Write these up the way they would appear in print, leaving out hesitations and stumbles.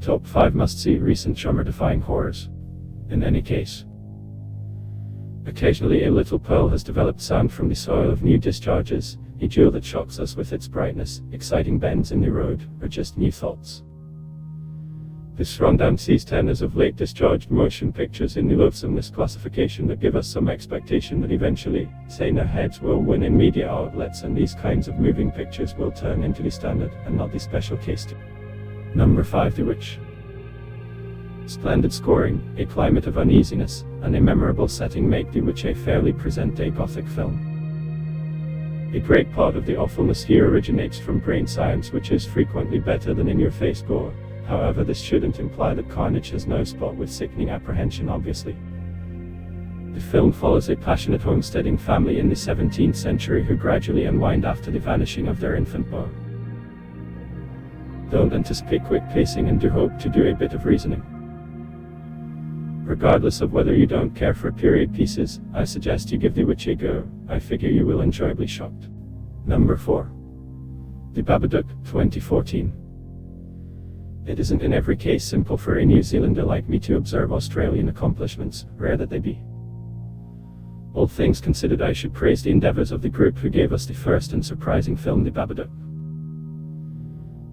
Top 5 must-see recent genre-defying horrors. In any case, occasionally a little pearl has developed sound from the soil of new discharges, a jewel that shocks us with its brightness, exciting bends in the road, or just new thoughts. This rundown sees 10 as of late discharged motion pictures in the loathsomeness classification that give us some expectation that eventually, saner heads will win in media outlets and these kinds of moving pictures will turn into the standard and not the special case. Number 5. The Witch. Splendid scoring, a climate of uneasiness, and a memorable setting make The Witch a fairly present-day gothic film. A great part of the awfulness here originates from brain science, which is frequently better than in-your-face gore. However, this shouldn't imply that carnage has no spot with sickening apprehension, obviously. The film follows a passionate homesteading family in the 17th century who gradually unwind after the vanishing of their infant beau. Don't anticipate quick pacing and do hope to do a bit of reasoning. Regardless of whether you don't care for period pieces, I suggest you give The Witch a go. I figure you will enjoyably shocked. Number 4. The Babadook, 2014. It isn't in every case simple for a New Zealander like me to observe Australian accomplishments, rare that they be. All things considered, I should praise the endeavors of the group who gave us the first and surprising film, The Babadook.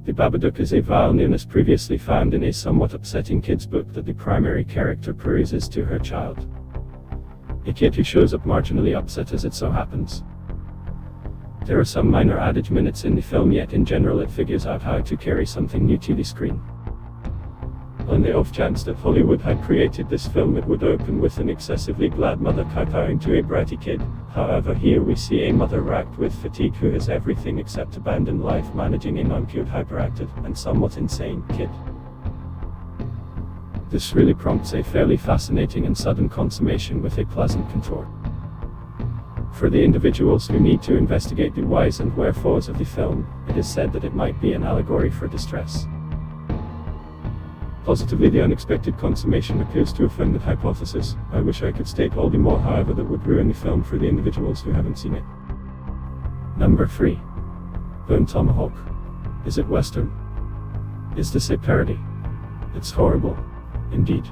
The Babadook is a vile newness previously found in a somewhat upsetting kid's book that the primary character peruses to her child. A kid who shows up marginally upset as it so happens. There are some minor adage minutes in the film, yet in general it figures out how to carry something new to the screen. On the off chance that Hollywood had created this film, it would open with an excessively glad mother kowtowing to a bratty kid. However, here we see a mother racked with fatigue who has everything except abandoned life, managing a non-cute, hyperactive, and somewhat insane kid. This really prompts a fairly fascinating and sudden consummation with a pleasant contour. For the individuals who need to investigate the whys and wherefores of the film, it is said that it might be an allegory for distress. Positively, the unexpected consummation appears to affirm that hypothesis. I wish I could state all the more, however, that would ruin the film for the individuals who haven't seen it. Number 3. Bone Tomahawk. Is it Western? Is this a parody? It's horrible. Indeed.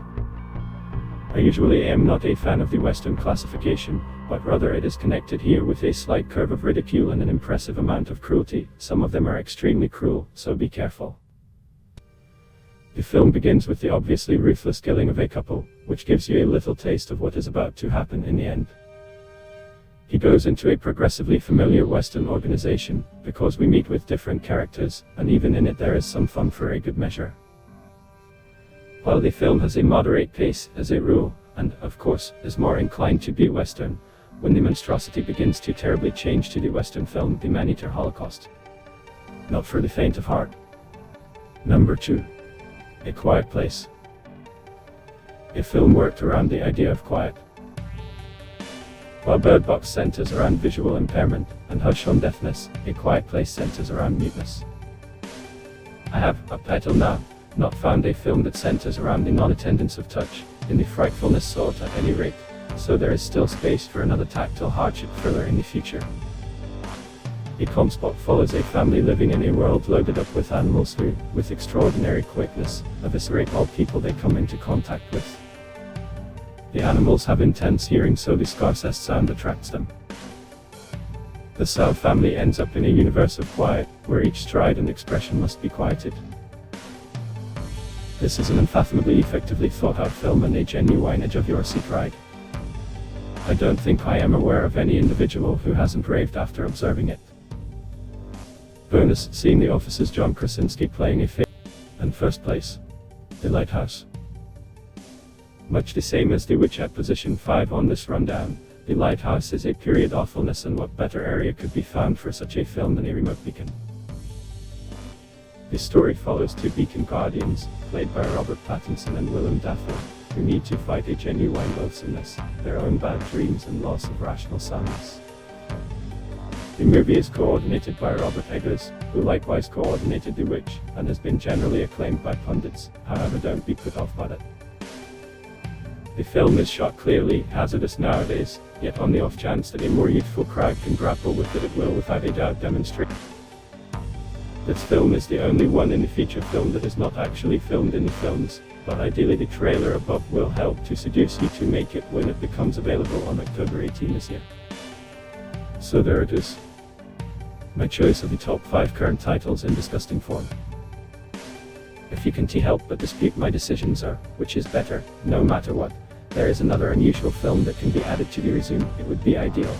I usually am not a fan of the Western classification, but rather it is connected here with a slight curve of ridicule and an impressive amount of cruelty. Some of them are extremely cruel, so be careful. The film begins with the obviously ruthless killing of a couple, which gives you a little taste of what is about to happen in the end. He goes into a progressively familiar Western organization, because we meet with different characters, and even in it there is some fun for a good measure. While the film has a moderate pace, as a rule, and, of course, is more inclined to be Western, when the monstrosity begins to terribly change to the Western film The Man-Eater Holocaust. Not for the faint of heart. Number 2. A Quiet Place. A film worked around the idea of quiet. While Bird Box centers around visual impairment, and Hush Home deafness, A Quiet Place centers around muteness. I have, up till now, not found a film that centers around the non-attendance of touch, in the frightfulness sought at any rate, so there is still space for another tactile hardship thriller in the future. A Comspot follows a family living in a world loaded up with animals who, with extraordinary quickness, eviscerate all people they come into contact with. The animals have intense hearing, so the scarcest sound attracts them. The Sow family ends up in a universe of quiet, where each stride and expression must be quieted. This is an unfathomably effectively thought out film and a genuine edge of your seat ride. I don't think I am aware of any individual who hasn't raved after observing it. Bonus, seeing the officer's John Krasinski playing a fake. And first place. The Lighthouse. Much the same as The Witch at position 5 on this rundown, The Lighthouse is a period awfulness, and what better area could be found for such a film than a remote beacon. The story follows two beacon guardians, played by Robert Pattinson and Willem Dafoe, who need to fight a genuine loathsomeness, their own bad dreams and loss of rational soundness. The movie is coordinated by Robert Eggers, who likewise coordinated The Witch, and has been generally acclaimed by pundits, however don't be put off by that. The film is shot clearly, hazardous nowadays, yet on the off chance that a more youthful crowd can grapple with it, it will without a doubt demonstrate. This film is the only one in the feature film that is not actually filmed in the films, but ideally the trailer above will help to seduce you to make it when it becomes available on October 18 this year. So there it is. My choice of the top 5 current titles in disgusting form. If you can't help but dispute my decisions or, which is better, no matter what, there is another unusual film that can be added to the resume, it would be ideal.